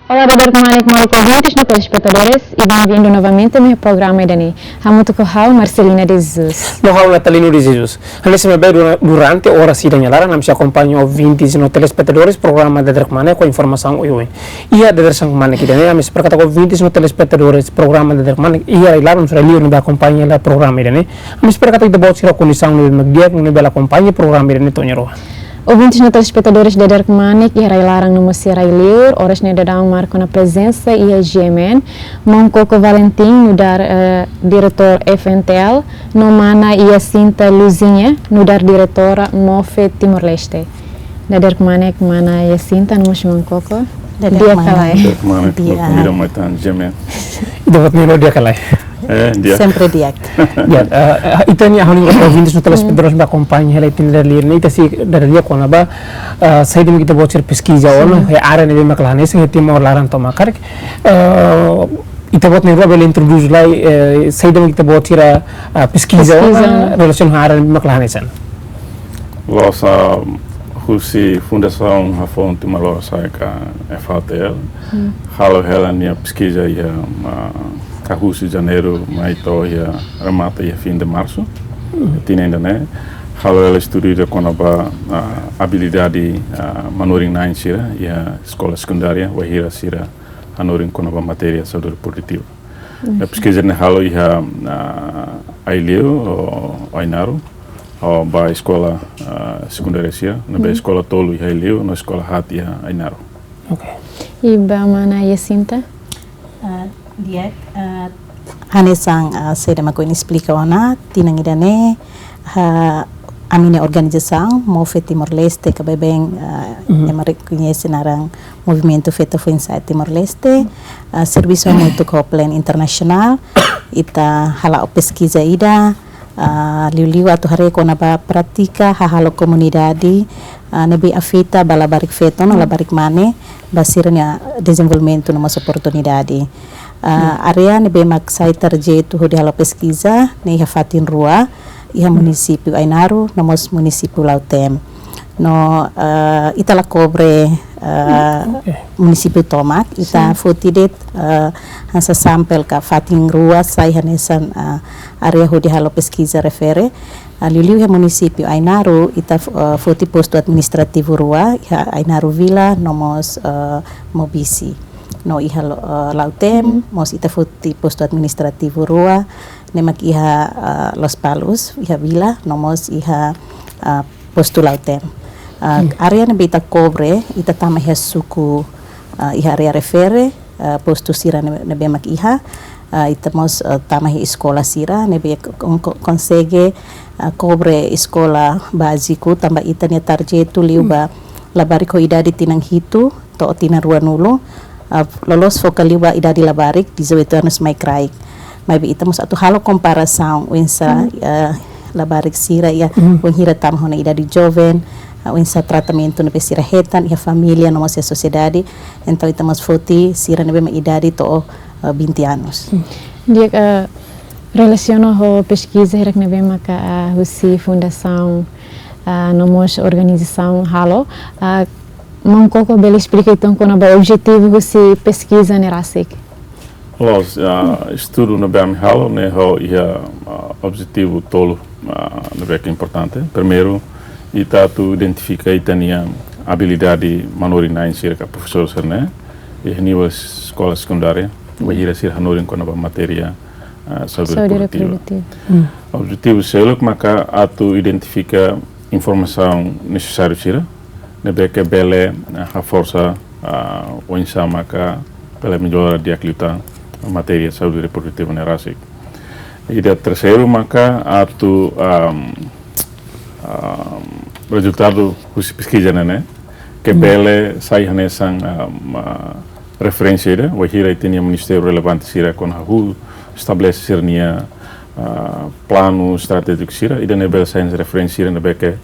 Olá, Dadar Kumanik, Mauro ouvintes e telespectadores e bem-vindo novamente ao meu programa Idani. Hamutu Kohau, Marcelina de Jesus. Mohau Natalino de Jesus. Nesse momento, durante a hora sidanhalara, nós acompanhamos ouvintes e telespectadores programa Dadar Kumanik com informação hoje. E a Dadar Kumanik Idani, nós percatamos ouvintes e telespectadores programa Dadar Kumanik e a lá nos relio no acompanha o programa Idani. Nós percatamos de boa condição no Magdiak no bela acompanha o programa Idani Tonhero. Ouvintes e telespectadores de Dadar Kumanik e Railarang no Mosira Liur, horas ne dadang marco na presença e a GMN, Moncoko Valentim, no dar diretor FNTL, no Mana e a Cinta Luzinha, no dar diretora Mofe Timor-Leste. Dadar Kumanik, Mana e a Cinta, no Moncoko. Dia kalai. Dadar Kumanik, no Maitan GMN. Dapat nilo dia kalai. Dia. Sempre dia. Itu ni ahli ouvintes no telespectadores da acompanha ela itinerário ni tasi dari dia kona ba saya demi kita bocor pesquisa ono he área ne bem clane se tema laran toma kar ita bot ne bela introduz lá saya demi kita bocor pesquisa relação área ne bem clane san Losa Husi Fundação Rafon Timor sai ka FATL. Halo hela ni pesquisa ia Carruço de janeiro, maio e remata e fim de março. Tinha ainda né. Halo ela estuda com a habilidade manoring na insira e a escola secundária, o hira sira manoring com a matéria saúde reprodutiva. A pesquisa ne halo e a Ileu o Ainaro, o ba escola secundária sira, na ba escola tolo e a Ileu, na escola hat e a Ainaro. Okay. E ba mana e Cinta? Dia hanesang saya mak ini explica ona tinang idane amine organização Mofe Timor-Leste que bem reconhece narang movimento feito foi inside Timor-Leste serviço muito plan internacional ita hala pesquisa ida liu atau hari kona ba pratika halo komunidade nebe afita balabarik feto no labarik mane basirnya desenvolvimento numa oportunidade area ne bemak sai terjeito de halo pesquisa ne fatin rua iha município Ainaro nomos município Lautem no itala cobre município Tomak ita fotidet hansa sampel ka fatin rua sai hanesan area de halo pesquisa refere Liu município Ainaro ita foti posto administrativo rua iha Ainaro Vila nomos Mobisi no iha Lautem mos ita foti posto administrativo rua nemak iha Los Palos iha Vila nomos iha posto Lautem area ne beta cobre ita tama iha suku iha area refere posto sira ne bemak iha ita mos tama iha escola sira ne be consegue cobre escola básico tambah ita ne tarjetu liuba labarik ho idade tinang hitu to tina rua nulo lolos focaliba idade labarik di zewetanus mai kraik mai ita mos atu halo comparação wensa labarik sira ya wenhira tam hona idade joven wensa tratamento ne sira hetan ya família no mos sociedade então ita mos foti sira ne be idade to 20 anos dia relaciona a pesquisa que nós vemos que a fundação nomos organização halo Moncoko bela explica então qual é o objetivo da pesquisa nerasik. Los estudo na bem halo né o objetivo tolo na bem importante. Primeiro ita tu identifica itania habilidade manorin na insira ka professor né e nível escola secundária vai ir a ser hanorin com a matéria saúde reprodutiva. O objetivo é maka atu identifica informação necessária sira nebe que bele a força o insama maka bele melhora de aclita a matéria saúde reprodutiva nerasik. E da terceiro maka atu resultado husi pesquisa né que bele sai hanesan referência ida o hira tinha ministério relevante sira com a estabelece sirnia plano estratégico sira ida nebel science referência ida que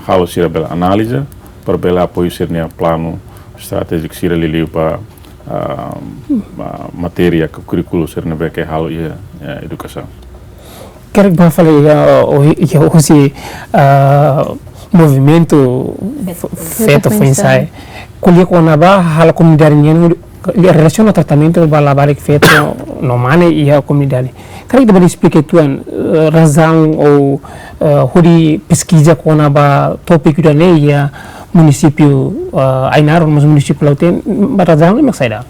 halo sira bela análise para bela apoio sirnia plano estratégico sira liliu para matéria currículo sira nebe que halo ia educação. Quero que fale o esse movimento feito foi ensaio. Kuliah ko na ba hal komunidade relazione al trattamento bala barik feto no mane ia comunidade. Kali kita beri explique tuan razão ou hudi pesquisa kona ba topik udah ne ia município Ainaro mas município Lauten razão mak saida.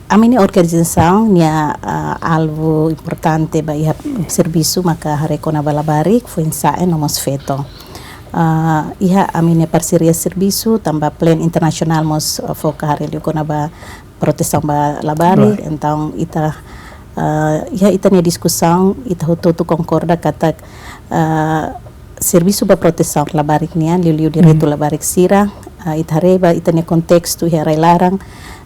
A minha organização nia algo importante ba ia serviço maka harekona bala barik foi ensaio nomos feto. Iha a minha parceria serviço tambah plan internasional mos foca hari liu kona ba proteção ba labari então ita iha ita nia discussão ita hoto concorda kata serviço ba proteção labarik nia liu direito labarik sira ita reba ita nia kontexto iha rai larang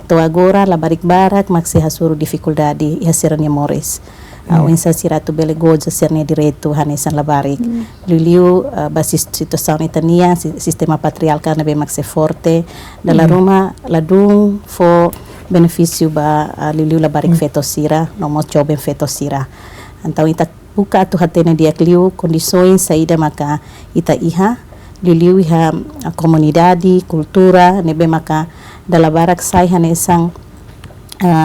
to agora labarik barak maksi hasuru dificuldade iha sirania mores o insa siratu bele goja sernia direito hanesan labarik liu basis situação itania sistema patriarcal na be maxe forte dalla Roma ladung fo benefício ba liu labarik feto sira nomos joben feto sira então ita buka tu hatena dia liu condições saída maka ita iha liu iha comunidade cultura nebe maka dalla barak sai hanesan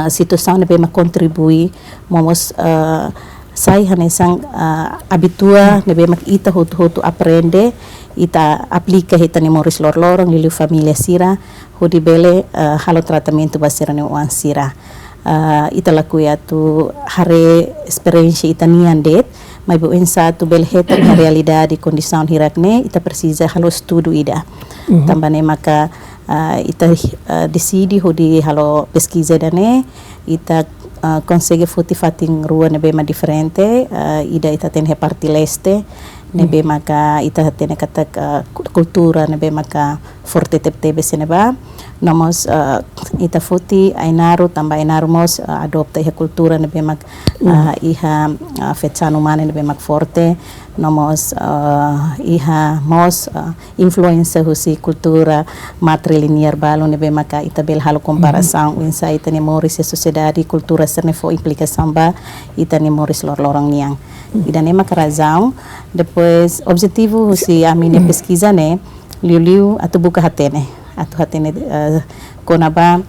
situação nebe ma contribui momos sai hanesang habitua nebe mak ita hotu aprende ita aplica hita ni moris lorong liu família sira hodi bele halo tratamento basira ni uan sira ita lakuya tu hare experiência ita niandet mai bu ensa tu bele heta na realidade condição hirakne ita precisa halo estudo ida tambane maka ita decidi hodi halo pesquisa dane ita consegue fating rua nebe ma diferente ida ita ten parti leste nebe maka ita ten kata kultura nebe maka forte tebe seneba nomos ita futi Ainaro tambah Ainaro mos adopta iha kultura nebe mak iha fetsanu mane nebe mak forte nomos iha mos influencer husi kultura matrilinear balo nebe maka ita bel halo comparação insa ita ni moris sociedade kultura serne fo implicação ba ita ni moris lorong niang ida ne maka razão depois objetivo husi a minha pesquisa ne liu atu buka hatene atu hatene konaba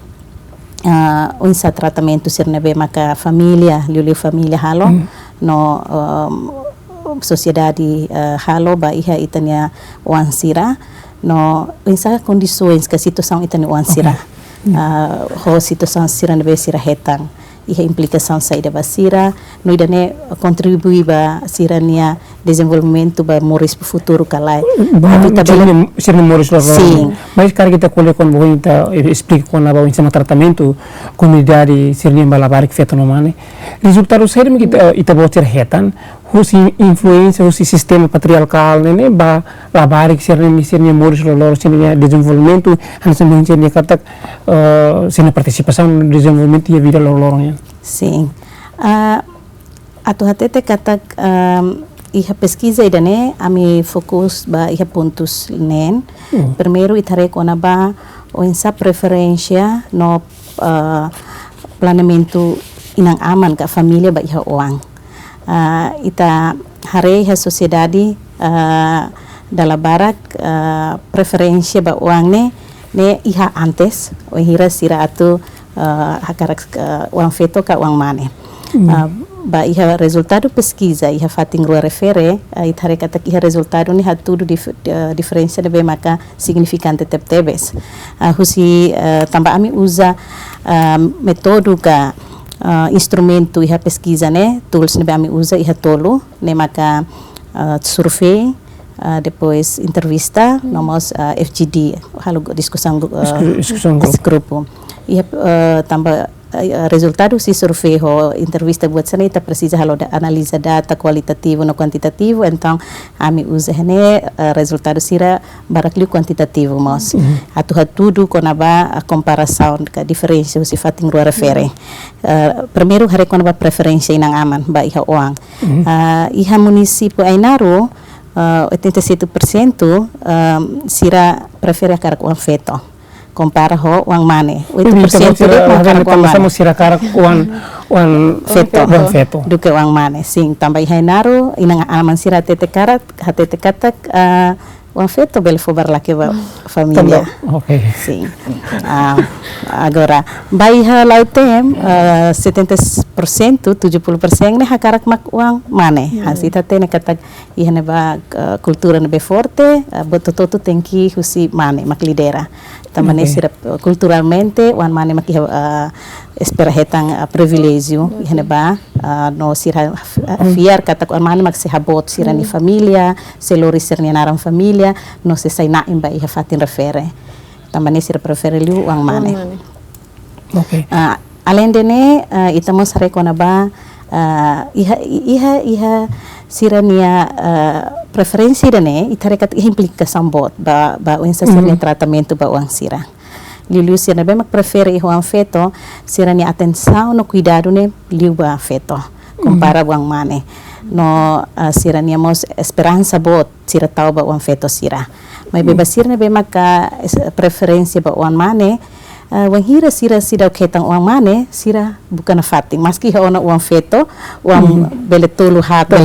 unsa tratamento sirnebe maka família liu família halo no sociedade halo ba iha itania wansira no unsa condições que situação itania wansira ho situação sira nebe sira hetang iha implicação saída basira no idane contribui ba sirania desenvolvimento ba moris futuro kalai sirni moris lorong mas cara kita colhe com bonita explica com naba insama tratamento comunidade sirni balabarik fetonomane resultado sair kita ita bocer hetan husi influência husi sistema patriarcal nene ba labarik sirni moris lorong sirni desenvolvimento hansa menjadi kata sirni participação no desenvolvimento e vida lorongnya. Sim. Atu hatete kata iha pesquisa idane ami fokus ba iha pontos nen. Primeiro itare kona ba o insa preferência no planeamento inang aman ka família ba iha uang. Ita hare iha sociedade dala barak preferência ba uang ne iha antes o hira sira atu hakarak uang feto ka uang mane ba iha resultado pesquisa iha fating rua refere ithare kata iha resultado ni hatudo diferença de maka significante tebes husi tambah ami usa metodo ka instrumento iha pesquisa ne tools ne ami usa iha tolo ne maka survei depois entrevista nomos FGD halo discussão grupo e tambah resultado si survei ho entrevista buat sana ita precisa halo analisa data kualitativo no kuantitativo então ami usa ne resultado sira barakli kuantitativo mos hatu konaba comparação ka diferença si fating rua refere primeiro hare konaba preferência inang aman ba iha uang iha município Ainaro 87% sira prefere karak uang feto compara ho uang mane 8% sama sira karak uang feto duke uang mane sing tambah Ainaro inang aman sira tete karat hatete katak uang feto bele fobar laki ba família. Ok. Sim. Agora, baiha lautem 70%, 70% ne hakarak mak uang mane. Hasita tene kata ihane ba kultura ne be forte, botototo tenki husi mane mak lidera. Tamane sira culturalmente uang mane mak espera hetang privilégio ihane ba no sira fiar kata uang mane mak se habot sira ni família, se lori sira ni naram família, no se sai na imba iha fatin refere. Tambane sira prefere liu uang mane. Ok. Além dene itamos rekona ba iha sira nia preferensi dene itarekat implicação bot ba uensa sira tratamento ba uang sira. Liu sira be mak prefere uang feto sira nia atenção no cuidado ne liu ba feto compara uang mane. No sira nia mos esperança bot sira tau ba uang feto sira. Mai bebas sira ne be mak preferensi ba uang mane. Wan hira sira sida ketang uang mane sira bukan fating maski haona uang feto uang bele tolu hata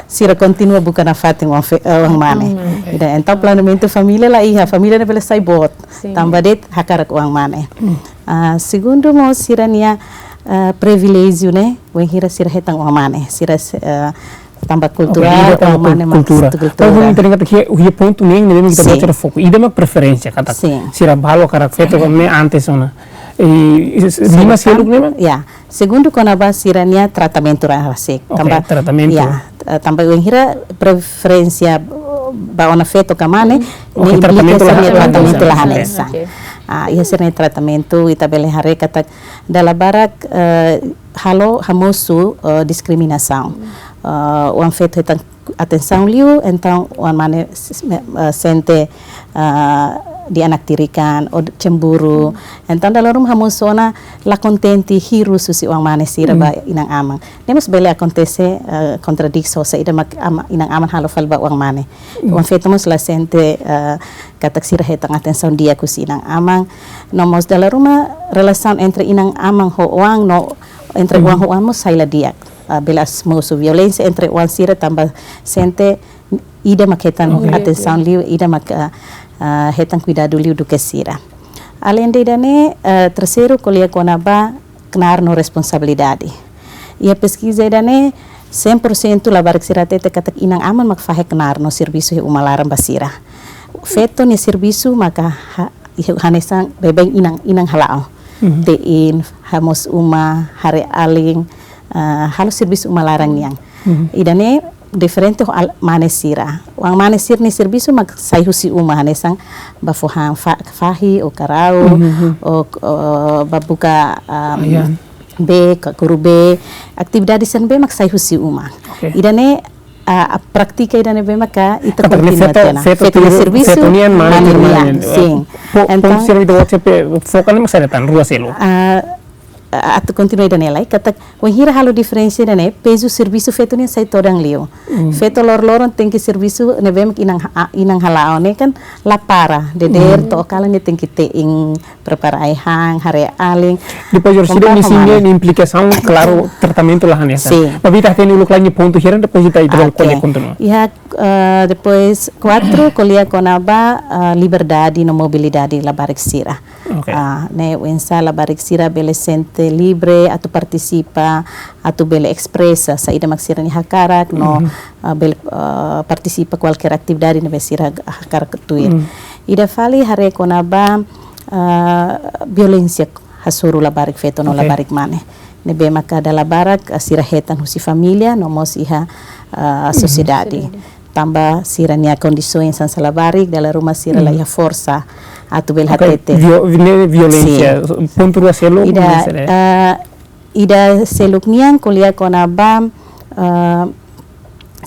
sira continua bukan fating uang mane ida entau planejamento família la iha família ne bele sai bot tambah det hakarak uang mane segundo mo sira nia privilégio ne wan hira sira hetang uang mane sira tambah kultural uang mane cultura. Kalau mau teringat que o ponto nem nem kita baca foco. Ida mak preferência kata. Sira balo karak feto me antes ona. Lima seluk nema? Ya. Segundo konaba sira nia tratamento rasek. Tambah tratamento. Ya. Tambah wan hira preferência ba ona feto kamane ni tratamento la hanesa. Ia sira tratamento ita bele hare kata dala barak halo hamosu diskriminação. Uang feto hetang atenção liu então uang mane sente dianaktirikan o cemburu então dalam rumah hamusona la contenti hiru susi uang mane sira ba inang amang nemos bele acontece contradicção sa ida mak inang aman halo fal ba uang mane uang feto mos la sente katak sira hetang atenção dia kusi inang amang nomos dalam rumah relação entre inang amang ho uang no entre uang ho uang mos saila dia belas musuh violência entre uang sira tambah sente ida mak hetan atenção liu ida mak hetan cuidado liu do que sira. Além de dane terceiro colher konaba knar no responsabilidade. Ia pesquisa dane 100% labarik sira tete katak inang aman mak fahe knar no serviço umalaran basira. Feto ni serviço maka hanesang bebeng inang halao. Tein hamos uma hare aling halo serviço umalaran niang. Idane diferente mane sira. Uang mane sir ni serviço mak sai husi uma hanesang bafohang fahi o karau o babuka be kuru be aktividade sen be mak sai husi uma. Idane a praktika idane be maka ita continua tena. Feto serviço mane niang. Sim. Então sira ida WhatsApp fokan mak sare tan rua selo. Atau continua dan nilai kata wahira halo diferensi dan peso serviço feito ni sai todang liu feito lor-loron tengki serviço ne bem inang halao ne kan lapara deder to kala ne tengki teing preparai hang hare aling depois eu sira misinya implicação claro tratamento lah nessa tapi tak tem uluk lagi ponto hira depois kita itu colhe continua ya depois 4 colher konaba liberdade no mobilidade la barik sira ne wensa la barik sira bele sente libre atau participa atau bele expressa saída maksira ni hakarak no bele participa qualquer atividade ne besira hakarak tuir ida fali hare konaba violência hasuru la barik feto no la barik mane ne be maka dala barak sira hetan husi família no mos iha sociedade tambah sira nia condições san salabarik dala rumah sira la iha força atau bel hatete violência ponto dua selo ida seluk niang kuliah konaba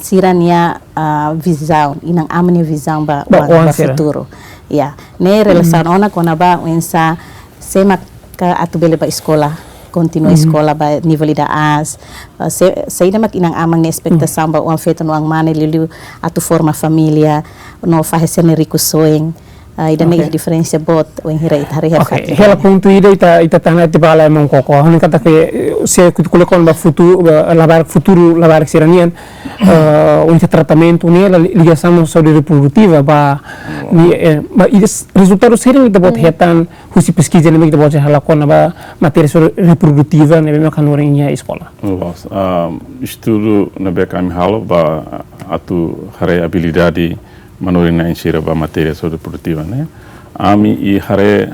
sirania visão inang amne visão ba futuro ya ne relação ona konaba wensa semak atau bele ba escola continua escola ba nível da as saída mak inang amang ne expectação ba uang feto no ang mane lilu atau forma família no fahecer ne rico soeng idane okay. Diferença bot o hira hari okay. Hela ponto ita tana te bala mong koko hani kata ke se kule kon ba futuro labar siranian un tratamento ni la ligação saúde reprodutiva ba resultado seri ita bot hetan husi pesquisa ni ita bot hala kon ba matéria reprodutiva ne me kanorinha escola estudo na BKM halo ba atu hare habilidade manorina insira ba matéria reprodutiva né ami e hare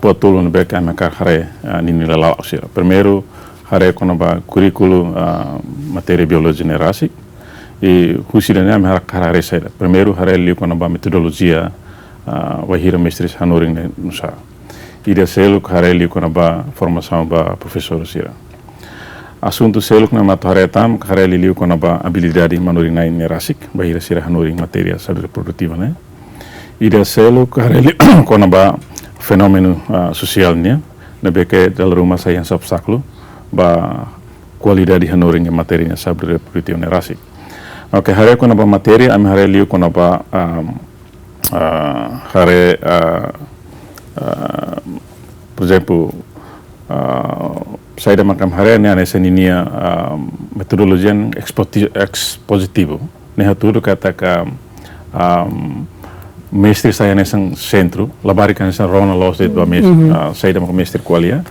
potolo no BKM kar hare nini la ausira primeiro hare kono ba currículo matéria biologia nerasi e husira ne ami hare saida primeiro hare li kono ba metodologia wahira mestres hanoring nusa ida selo hare li kono ba formação ba professor sira assunto selo na matare tam hare li kono ba habilidade manorina nerasik bahira sira hanoring matéria reprodutiva né ida selo hare li kono ba fenomeno social nia na beke dal rumah saya yang obstáculo ba qualidade hanoring matéria reprodutiva nerasik oke hare kono ba matéria am hare li kono ba hare por exemplo saya makam hare ne ane seninia metodologia expositivo ne haturo kata ka mestre saya nesse centro labarikan nesse rona los dit ba mestre saya makam mestre qualia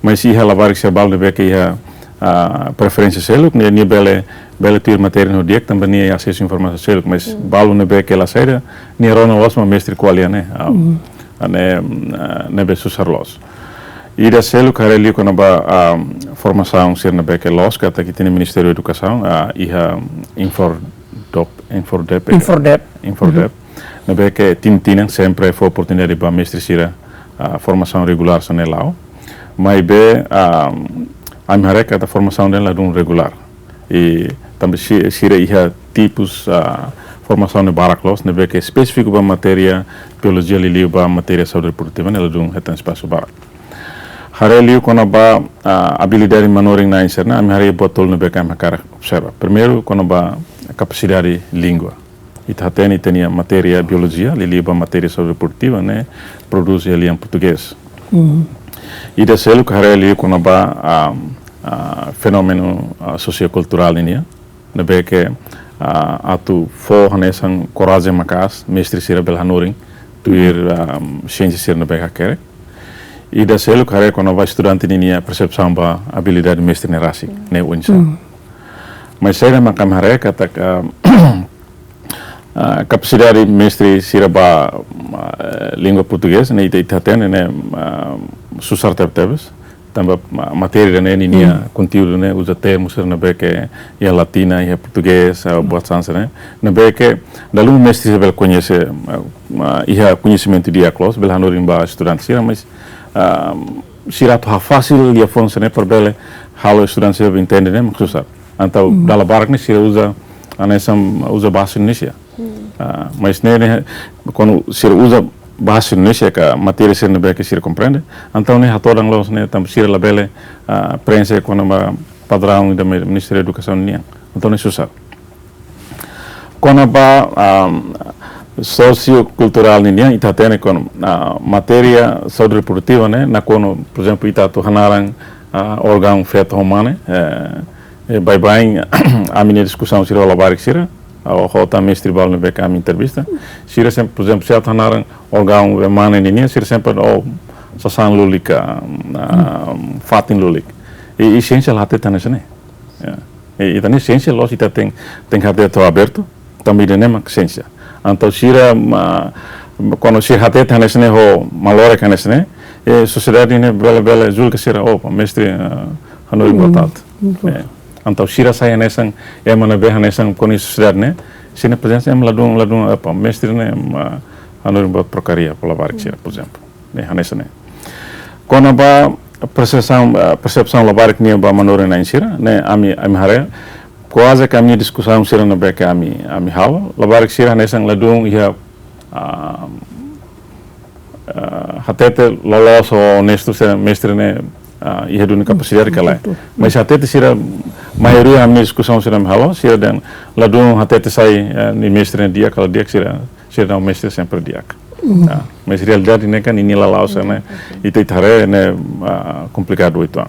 mas iha labarik se balde beke iha preferência seluk ne bele tuur matéria no diek também ne acesso informação seluk mas balu ne beke la saida ne rona los ma mestre qualia ne ne be susarlos ida selo kareli kono ba formação ser na beke los kata que tem Ministério da Educação iha infordep na beke tintinang sempre foi oportunidade ba mestre sira formação regular sa nelau mas be am harek kata formação dela dun regular e também sira iha tipos formação de baraklos na beke específico ba matéria biologia liliu ba matéria saúde reprodutiva nela dun hetan espaço barak hare liu kono ba habilidade manoring na inserna am hare botol no beka makara observa primeiro kono ba capacidade língua ita tenia matéria biologia liliu ba matéria saúde reprodutiva né produz ali em português ida selo hare liu kono ba fenomeno sociocultural nia na beke atu fo hanesan coragem makas mestre sira bel hanoring tuir ciência sira na beka kerek ida selo hare kono ba estudante ninia percepção ba habilidade mestre nerasi ne unsa mas saya makam hare kata capacidade mestre sira ba língua portuguesa ne ita ten ne susar tebes também matéria ne ninia conteúdo ne usa termos na beke ia latina ia português boa chance né na beke dalu mestre sira bel conhece ia conhecimento dia close bel hanoring ba estudante sira mas sira to fácil dia fonse né por bele halo estudante sira entende né susar então dala barak ne sira usa anesam usa bahasa Indonesia mas ne quando sira usa bahasa Indonesia ka matéria sira ne beke sira compreende então ne hatodang los ne tam sira labele prensa quando ba padrão do Ministério da Educação nia então ne susar quando ba sociocultural nia ita tene kono matéria saúde reprodutiva né na kono por exemplo ita to hanaran órgão feto humano bye a minha discussão sira labarik sira o hota mestre bal no beka minha entrevista sira sempre por exemplo se hanaran órgão humano nia sira sempre sasan lulika fatin lulik e ciência lá tem né e também ciência los ita tem hade to aberto também de nema ciência então sira quando sira hate tanesne ho malore kanesne e sociedade ne bela julga sira mestre hanoi botat então sira saya nesan emana be hanesan koni sociedade ne sina presença em ladung apa mestre ne hanoi bot procaria pela barik sira por exemplo ne hanesne quando ba percepção labarik ne ba manore na sira ne ami hare quase que a minha discussão sira na beka ami halo labarik sira nesang ladung ia hatete lolos honesto mestre ne ia dun capacidade kala mas hatete sira maioria a minha discussão sira halo sira dan ladung hatete sai ni mestre ne dia kalau dia sira não mestre sempre dia Mas realidade né kan ini lalau sana itu hare ne complicado itu.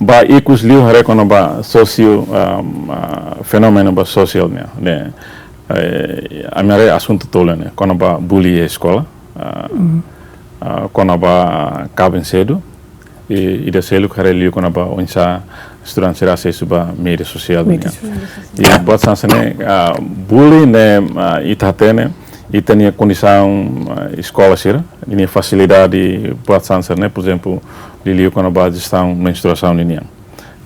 Ba ikus liu hare kono ba socio fenomeno ba social ne amare assunto tolo ne kono ba bully e escola kono ba cabin cedo e ida selu hare liu kono ba onsa estudante será se suba mídia social ne e bot sanse ne bully ne itatene e tinha condição escola ser tinha facilidade buat sanse ne por exemplo liu kono ba gestão menstruação ninha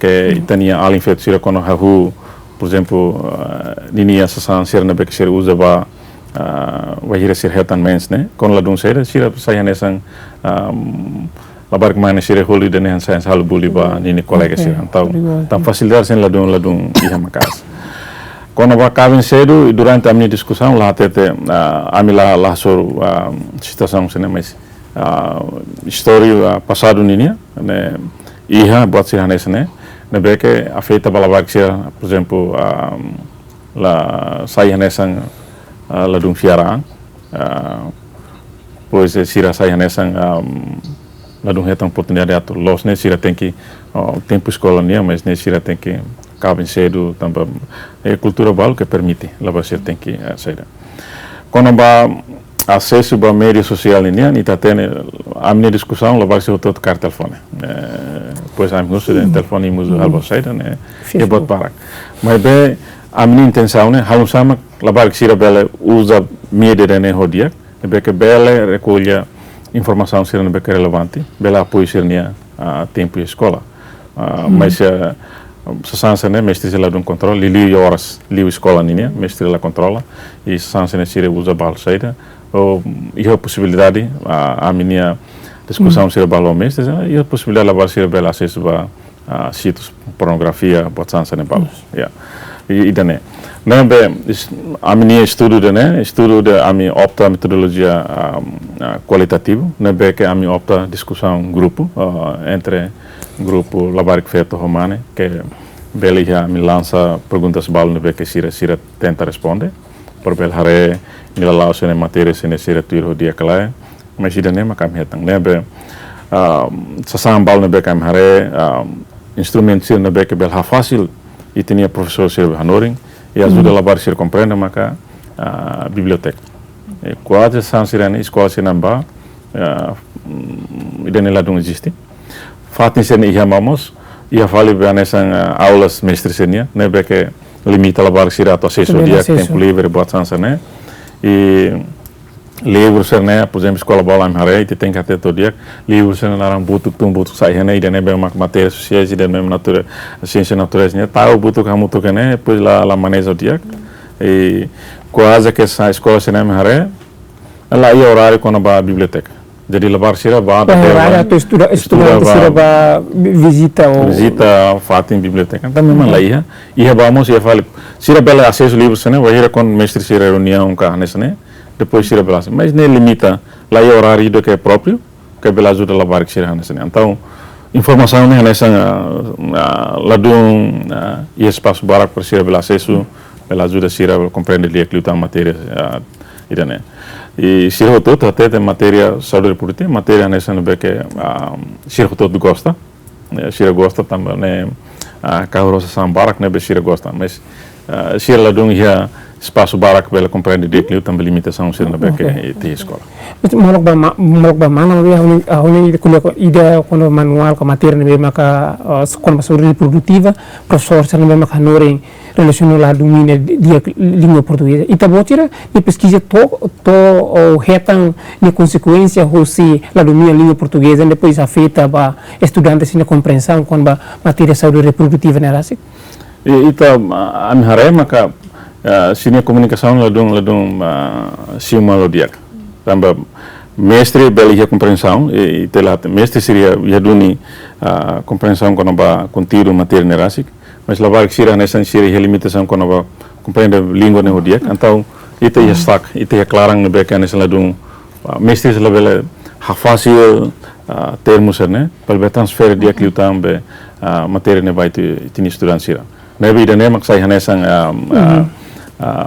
que tinha além feito ser kono hahu por exemplo ninha sasan ser na beker usa ba wahira ser hetan mens ne kono ladung ser sira saya nesang labar kemana sira holi dan yang saya selalu bully ba nini kolega sira então facilidade sen ladung iha makas kono ba cabin cedo durante a minha discussão lá até amila lá sobre situação sene mas história passado ninha né iha buat sira nessa né beke afeta balabak sira por exemplo la saya nesang ladung fiaraan pois sira saya nesang ladung hetang oportunidade ato los ne sira tem que tempo escola nia mas ne sira tem que cabin cedo também é cultura bal que permite lá você tem que sair quando ba acesso ba mídia social nia ni tá tendo a minha discussão lá vai ser todo cartão telefone pois a minha usa telefone muso algo sair né e bot parak mas be a minha intenção né halum sama lá vai que sira bela usa mídia né rodia be que bela recolha informação sira be relevante bela apoio sira tempo e escola mas sansa né mestre lá do controle li horas li escola ninha mestre lá controla e sansa né sira usa bal saída ou e a possibilidade a minha discussão sira bal mestre e a possibilidade lá sira bela acesso a sítios pornografia bot sansa né bal e dané não bem a minha estudo a minha opta metodologia qualitativa não bem que a minha opta discussão grupo entre grupo labarik feito romane que beli já me lança perguntas bal não bem que sira tenta responder por bel hare me lá o sene matéria sene sira tuir dia kala mas ida nem makam hetang não bem sasam bal não bem kam hare instrumento sira não bem que bel ha fácil e tinha professor sira hanoring e ajuda labar sira compreender maka biblioteca e quase san sira ne escola sira namba ida nem lá não existe fatin sene ia mamos ia vale bem nessas aulas mestre senia né porque limita labar sira to acesso dia tempo livre buat sansa né e livro serne por exemplo escola bola am hare tem que ter todo dia livro serne naram butuk sai né ida né bem matéria sociais ida mesmo natura ciência naturais né tal butuk kamu to né depois lá maneja o dia e quase que essa escola serne am hare lá ia horário quando a biblioteca jadi lebar sira ba atau estudante sira ba visita fatin biblioteca então memang lá ia vamos ia fale sira bela acesso livros né vai ir com mestre sira reunião cá nesse né depois sira bela mas nem limita lá ia horário do que é próprio que bela ajuda lebar sira nesse né então informação né nessa ladum e espaço barak para sira bela acesso bela ajuda sira compreender lia que matéria ida né e sira todo até tem matéria saúde reprodutiva matéria nessa no que sira todo gosta sira gosta também né carroça sambarak né sira gosta mas sira lá dong ia espaço barak bela compreende de que também limitação sira no que tem escola mas molok ba mana we hone kuliah ida kono manual ko matéria ne maka kono saúde reprodutiva professor sira ne maka hanoring relacionado domínio dia língua portuguesa e tabotira e pesquisa to retam de consequência ou se lá domínio língua portuguesa depois afeta ba estudantes na compreensão com ba matéria saúde reprodutiva na rasik e ita am hare maka sini comunicação ladung siuma lodiak tambah mestre beli a compreensão e telah mestre seria ia duni compreensão com ba conteúdo matéria na rasik mas lavar que sira nessa sira a limitação quando vai compreender língua no dia então itu ia stuck itu ia clarang no beca nessa ladung mestre la bela fácil termos né para transfer dia que também matéria ne vai te estudar sira nabi dan ne maksai nessa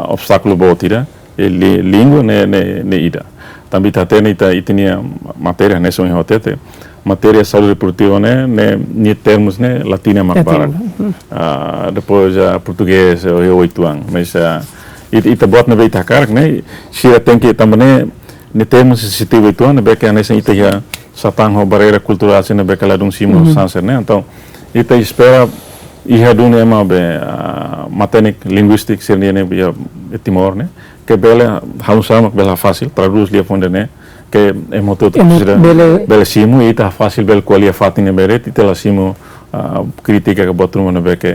obstáculo botira língua ne ida. Também tá tendo itinia matéria nessa universidade, matéria saúde reprodutiva ne termos ne latina macbara. Depois português 8 anos, mas ita buat na beita karak ne, sira tem que também ne termos sensitivo 8 anos, beca nessa ita ya satang barreira cultural sina beca lá dum simo sanser ne, então ita espera iha dunia ma be matematik linguistik sirnia ne ya Timor ne, que bela halusama bela fácil traduz lia fonde ne, que é motor bela simo ita fácil bela qualia fatine beret ita la simo crítica que botrum ne beca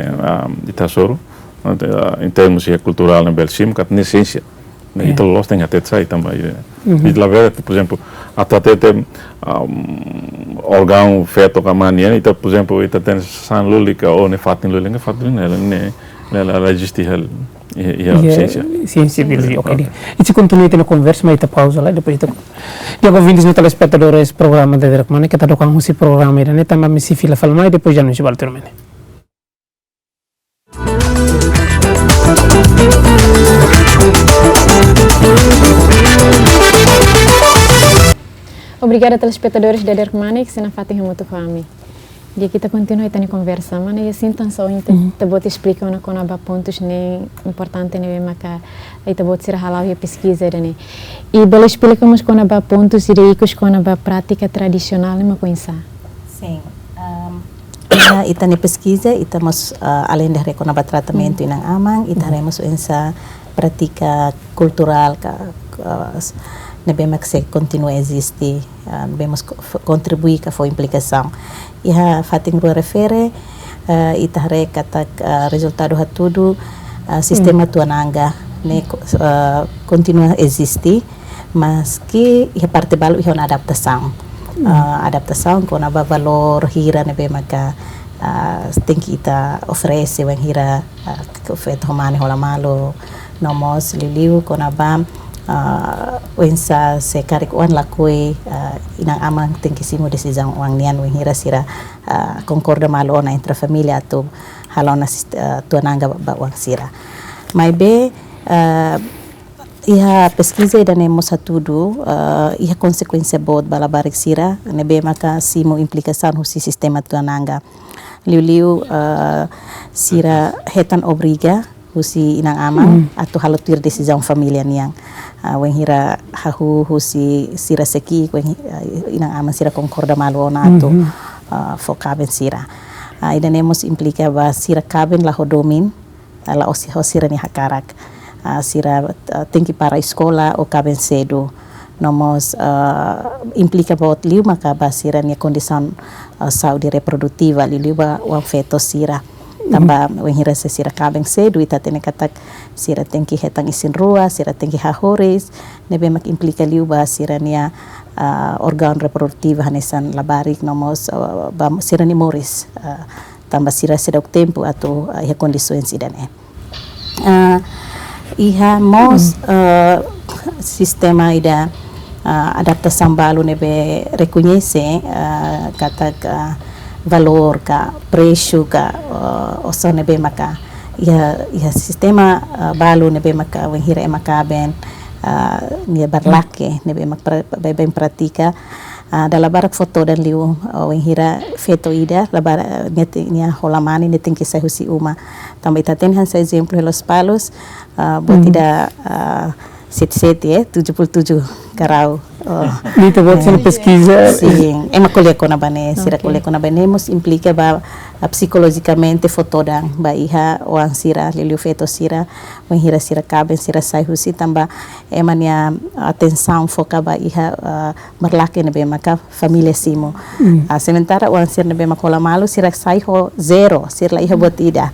ita soro em termos cultural na Belsim, que a essência, ita los tem até sai também. E la verdade, por exemplo, até tem órgão feito com a mania, ita por exemplo, ita tem san lulika ou ne fatin lulika, ne ela existe e a ciência. Ciência biologia, ok. E se continua tendo conversa, mas ita pausa lá depois ita. E agora vindos no telespectadores programa de Derek Manek, que tá tocando esse programa aí, né? Também me se fila falando e depois já não se vai terminar. Obrigada, telespectadores da Derek Manek, se na fatem muito fome. E aqui continua a conversa, mas e assim tão só te vou te explicar uma coisa para pontos nem importante nem mas aí te vou te halau e pesquisa né. E bela explicamos com a pontos e reicos com a prática tradicional uma coisa. Sim. Ita ni pesquisa, estamos além de reconhecer tratamento inang amang, ita haremos essa prática cultural devemos que continue a existir, devemos contribuir com a implicação. E a fating rua refere, ita hare kata resultado ha tudo, sistema tuananga ne continua a existir, mas que a parte balu é uma adaptação. Adaptação com a valor hira ne bemaga tem que ita oferece when hira feito romane hola malo nomos liliu com a bam wensa se karik wan lakui inang amang tem que simo decisão wang nian when hira sira concorda malo na intrafamilia tu halona tuananga wang sira mai be iha pesquisa ida nemos tudo iha consequência bod balabarik sira nebe maka simo implicação husi sistema tuananga liu sira hetan obriga husi inang amang atau halotir decisão familia niang wen hira hahu husi sira seki wen inang amang sira concorda malo na atau focaben sira ida nemos implica ba sira caben la hodomin la osira ni hakarak sira tem que para a escola ou caben cedo nomos implica bot liu maka basira ni condição saúde reprodutiva liu ba o feto sira tamba when hira se sira caben cedo ita tem katak sira tem que hetang isin rua sira tem que hahores nebe mak implica liu ba sira nia organ reprodutiva hanesan labarik nomos ba sira ni moris tamba sira sedok tempo atau ia condições idane iha mos sistema ida adaptação balu nebe reconhece kata valor ka preço ka oso nebe maka iha sistema balu nebe maka wen hira makaben nia barlake nebe mak beben pratika dala barak foto dan liu wen hira feto ida labar nia holamani ne tem que sair husi uma também tá tendo esse exemplo los palos buat tidak 77 karau Nita buat sini pesquisa sim ema colher com a bane sira colher com a bane mos implica ba psicologicamente foto dan ba iha wang sira liliu feto sira wen hira sira caben sira sai husi tamba ema nia atenção foca ba iha merlake nebe maka família simo sementara wang sira nebe makola malu sira sai ho zero sira iha buat ida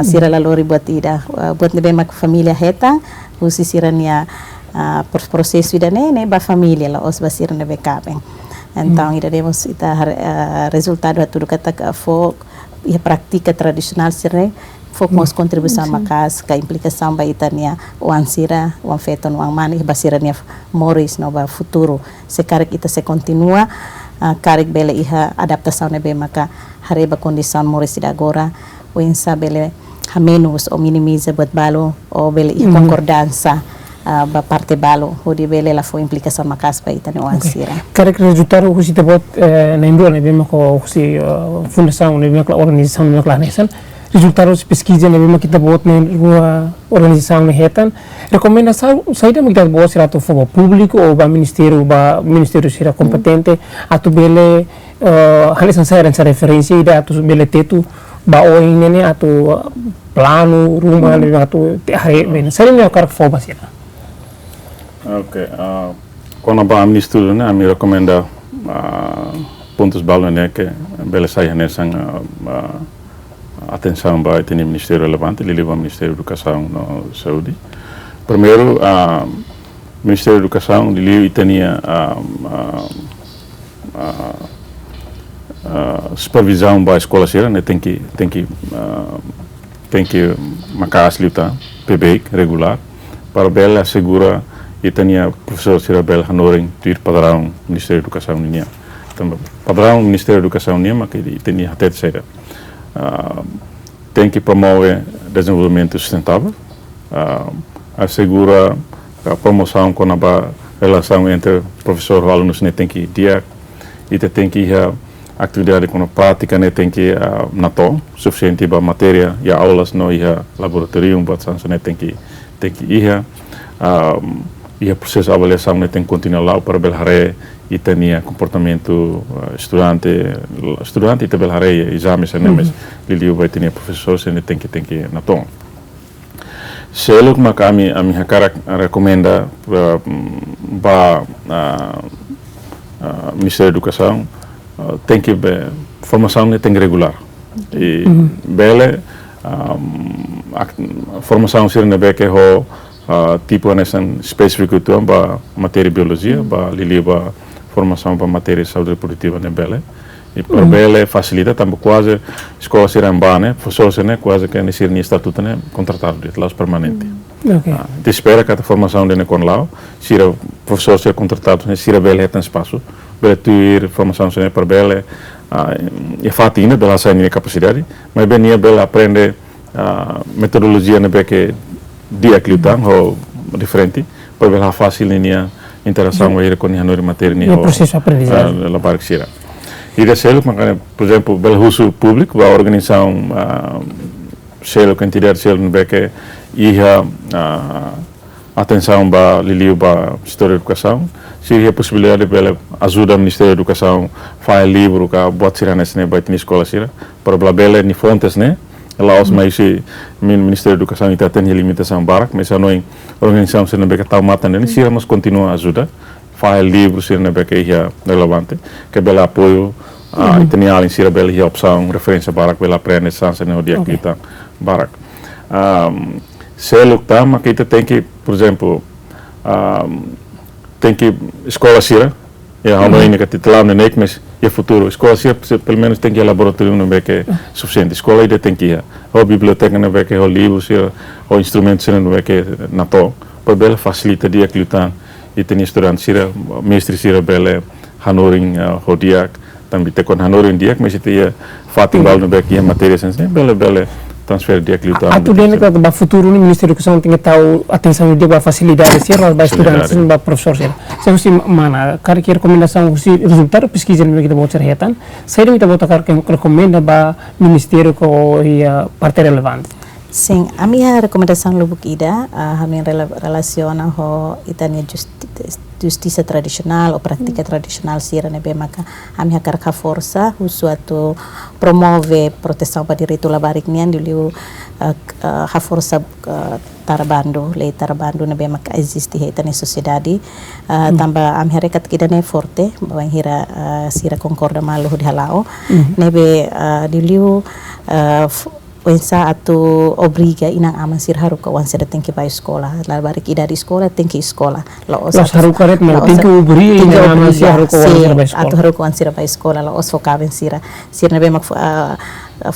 sira la lori buat ida buat nebe mak família heta husi sira nia processo ida ne ba família la os basira nebe caben então ida demos ita resultado tudo kata fo ia prática tradicional sira fok mos contribuição makas ka implicação ba ita nia wan sira wan feton wan mani basira nia moris no ba futuro se karik ita se continua karik bele iha adaptação nebe maka hareba condição moris ida agora wensa bele menos ou minimiza buat balo ou bele concordância ba parte balo hodi bele la fo implicação makas ba itani wansira. Cara que resultado o que te bot na Indo né bem com se fundação né bem com organização né com nação resultados pesquisa né bem kita bot né organização né hetan recomendação saída kita bot será to for público ou ba ministério será competente atu bele hanya sansai dan referensi ida atu bele tetu ba o ini atu plano rumah né atu hari bem sering né cara for basira. Ok, quando a ministro né, me recomenda pontos balos né que bela saia nessa atenção para o ministério relevante, ele leva o Ministério da Educação no Saúde. Primeiro, o Ministério da Educação ele tinha supervisão para a escola séria, né tem que marcar as lutas PBI regular para bela assegurar e tinha professor Sirabel Hanoring do padrão Ministério da Educação niya. Então, padrão Ministério da Educação niya, mas que tinha até ser tem que promover desenvolvimento sustentável, assegura a promoção com a relação entre professor e alunos, né tem que dia e tem que atividade com a prática, né tem que nato suficiente para matéria e aulas no laboratório, bastante né tem que ir e o processo de avaliação né, tem que continuar lá para belhare e tinha comportamento estudante e belhare exames né mas ele vai ter professores né tem que na tom se ele como a minha cara recomenda para Ministério da Educação tem que formação né tem que regular e bele formação ser né que tipo nessa específico então para matéria biologia, para lili para formação para matéria saúde reprodutiva né bele e para bele facilita também quase escola será né professor né quase que nesse estatuto né contratado de laus permanente. Te espera que a formação de com lá se o professor ser contratado né se bele tem espaço bele ter formação né para bele e fatina bela sair capacidade mas bem bele aprende metodologia né que dia que lutam ou diferente para ver fácil linha interação com a nova matéria o processo aprendizagem la barxira e da selo por exemplo bel uso público a organização selo quantidade selo no que e atenção para lili para história da educação se a possibilidade de ajuda o Ministério da Educação faz livro que bota sira nesse né vai ter escola sira para bela ni fontes né lá os mais o Ministério da Educação ainda tem limitação barak mas não é organização se não é que tal mata nem se mas continua a ajuda faz livros se não é que é relevante que bela apoio e tem além se bela a opção referência barak bela aprende sansa no dia que está barak se lutar mas que tem que por exemplo tem que escola sira e a não é que titular no nek mas e futuro escola se pelo menos tem que laboratório não é que suficiente escola ainda tem que ir a biblioteca não é que o livro o instrumento se não é que na to para bela facilita dia que lutar e tem estudante se mestre se bela hanoring hodiak também tem com hanoring dia mas tem fatin bal não é que matéria sensível bela transfer dia que lutar atu dentro da futuro no Ministério da Educação tem que tahu atenção dia para facilidade se para estudantes para professor se você mana cara que recomendação se resultado pesquisa que kita buat cerhetan saya kita buat cara que recomenda para Ministério ko parte relevante. Sim, a minha recomendação lubuk ida a minha relaciona ho itania justiça tradicional ou prática tradicional sira nebe maka a minha carga força suatu promove proteção para direito labarik nian dulu a força lei tarabando nebe maka existe heta na sociedade tambah a minha rekat kita ne forte bahwa hira sira concorda malu di halao nebe dulu pensa atau obriga inang aman sir haruka wan sir tem que vai escola la barik ida di escola tem que escola lo os haruka ret no tem que obri inang aman sir haruka wan sir vai escola atau haruka wan sir vai escola lo os focaven sir nebe mak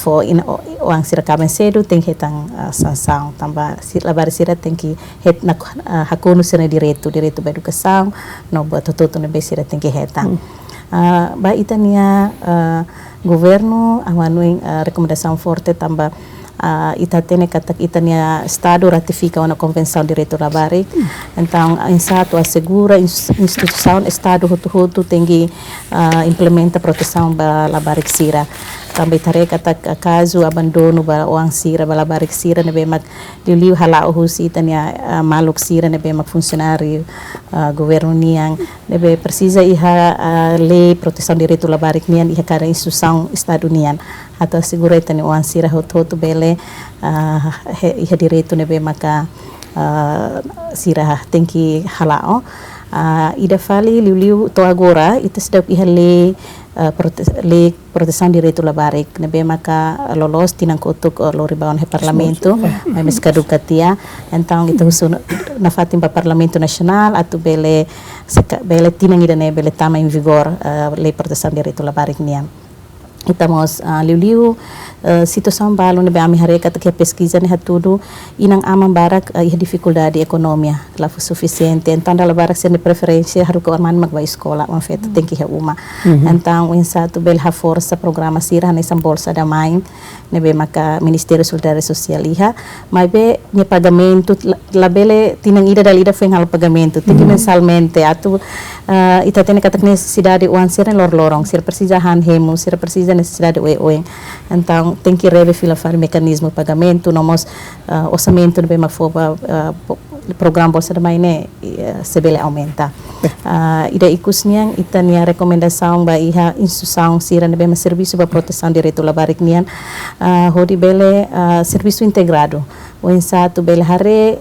fo in wan sir kaben sedu tem que tang sansang tambah sir la barik sir tem que het nak hakunu sir direito ba educação no ba toto nebe sir tem que hetang ba itania governo awanuing rekomendasi forte tambah ita tene katak ita nia Estado ratifica uma Convenção de Direito Labarik. Então, em satu assegura instituição Estado hutu tem que implementa proteção ba labarik sira. Também tarefa tak caso abandono ba uang sira ba labarik sira nebe mag liu halau husi tania maluk sira nebe mag funcionário governo niang nebe precisa iha lei proteção direito labarik nian iha kada instituição Estado nian atau segura tania uang sira hotu bele iha direito nebe maka sira tem que halau ida fali liu to agora ita sedap iha lei proteção direito labarik nebe maka lolos tinang kutuk loribaon he parlamento mas kadukatia então itu na fatim pa parlamento nacional atu bele tinang ida ne bele tama em vigor lei proteção direito labarik niam estamos liu situação balo nebe ami hareka que pesquisa ne hatudo inang amam barak dificuldade economia la suficiente então da barak sendo preferência haru ko man magba escola uma feita tem que uma então o insato bel ha força programa sira nessa bolsa da mãe nebe maka Ministério Solidariedade Social iha mas be ne pagamento la bele tinang ida dalida foi hal pagamento tem que mensalmente atu ita tem que necessidade o ansira lorong sir precisa han hemu sir precisa necessidade o então tem que rever fila mecanismo de pagamento nomos orçamento de bem foba programa bolsa da mãe né se bele aumenta ida ikusnya itania recomendação ba iha instituição sira de bem serviço ba proteção direito labarik nian hodi bele serviço integrado o insato bele hare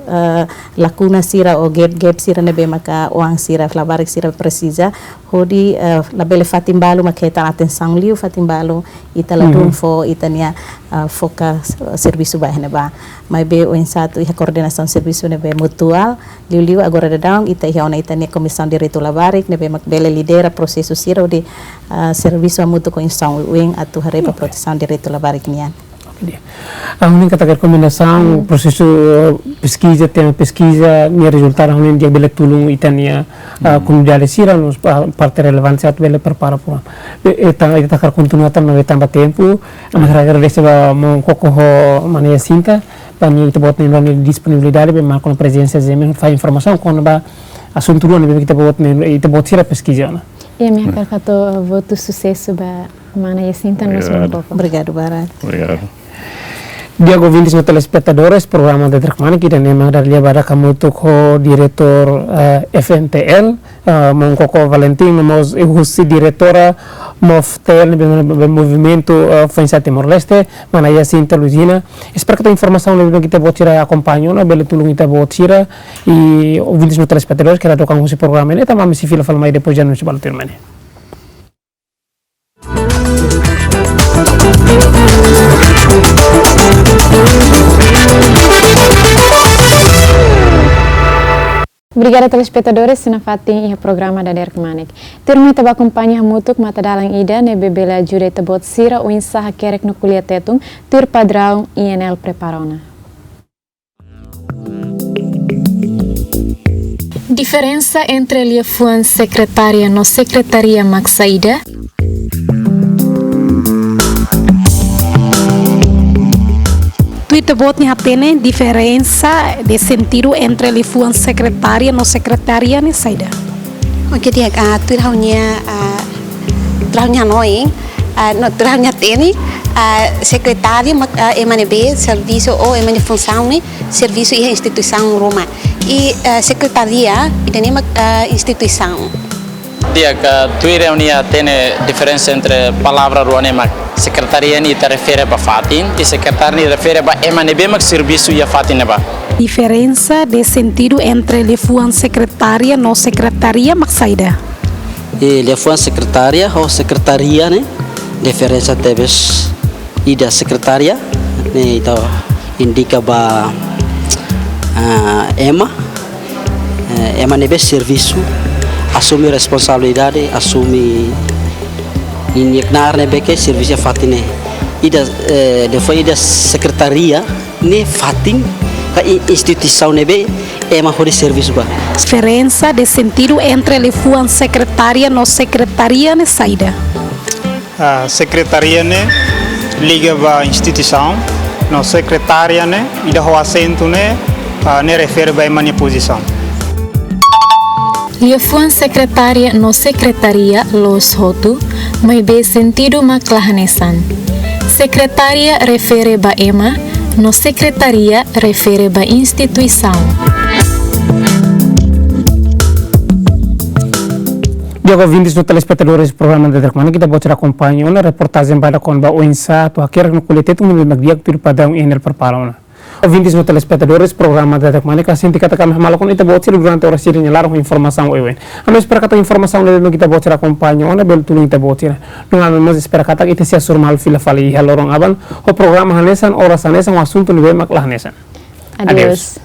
lacuna sira o gap sira ne bem maka uang sira labarik sira precisa hodi la bele fatimbalu maketa atenção liu fatimbalu ita la fo itania foca serviço ba hene ba mai be o insato iha coordenação serviço ne be mutual liu agora dadang ita iha ona itania comissão direito labarik ne be mak bele lidera processo sira de serviço mutu com instituição wing atu hare pa proteção direito labarik nian Ang kata rekomendasang proseso pesquisa tema pesquisa ni resultado ang dia bela tulung itania comunidade sira nos parte relevante at bela prepara por eta kar continuatan no tambah tempo masyarakat receba mo kokoho mania cinta pani kita buat ni disponibilidade be marco presença zemen fa informação quando ba assunto lo ne kita buat sira pesquisa na minha percato voto sucesso ba mana cinta nos obrigado Barat Obrigado. Dia ouvintes no telespectadores programa de Drakmanik kita nema dari bara kamu ko diretor FNTL Mongkoko Valentin mos husi diretora MOFTL movimento Ofensa Timor-Leste mana ya Sinta Luzina espero que a informação que kita buat sira acompanho na bele tulung kita buat sira e ouvintes no telespectadores que radokang husi programa ini tamam si fila falmai depois já no se balter mane. Obrigada telespectadores, sina fatin e programa da Drakmanik. Turma taba acompanha mutuk mata dalang ida ne bebela jure tabot sira o insaha kerek no kuliah tetung tur padrão INL preparona. Diferença entre a fuan secretária no secretaria Maxaida Tuita bot ni hatene diferença de sentido entre a fuan secretária no secretaria ni saida. Oke dia traunya noi no traunya teni secretário MNB serviço ou MNB função ni serviço e instituição Roma e secretaria ini instituição. Dia que tu reunia tem diferença entre palavra ruanemak secretaria ni te refere ba fatin e secretário ni refere ba MNB mak serviço ia fatin ba. Diferença de sentido entre a fuan secretária no secretaria Maxaida. E a fuan secretária ou secretaria né diferença tebes ida secretaria né então indica ba MNB serviço assume responsabilidade, assume injeknar ne beke serviço fatine. Ida depois ida secretaria ne fatin ka instituição ne be hori serviço ba. Diferença de sentido entre a fuan secretária no secretaria ne saida. A secretaria ne liga ba instituição no secretária né e o assento né ne refere bem a minha posição. Liefuan secretaria no secretaria los hotu, mai be sentido maklahanesan. Secretaria refere ba ema, no secretaria refere ba instituição. Diego ouvintes no telespectadores do programa de Derek Manek, kita pode acompanhar uma reportagem para com o OINSA, tu akhir no colete tu menjadi dia pir padang enel perpalona. Ouvintes no telespectadores programa de Derek Manek, assim kita kami malakon ita pode durante horas ini nyelar com informação oiwen. Ame espera kata informação lele no kita pode acompanhar, ona bel tu ita pode. Nunga mas espera kata kita sia surmal fila fali halorong aban, o programa hanesan horas hanesan o assunto nivel maklah hanesan. Adeus.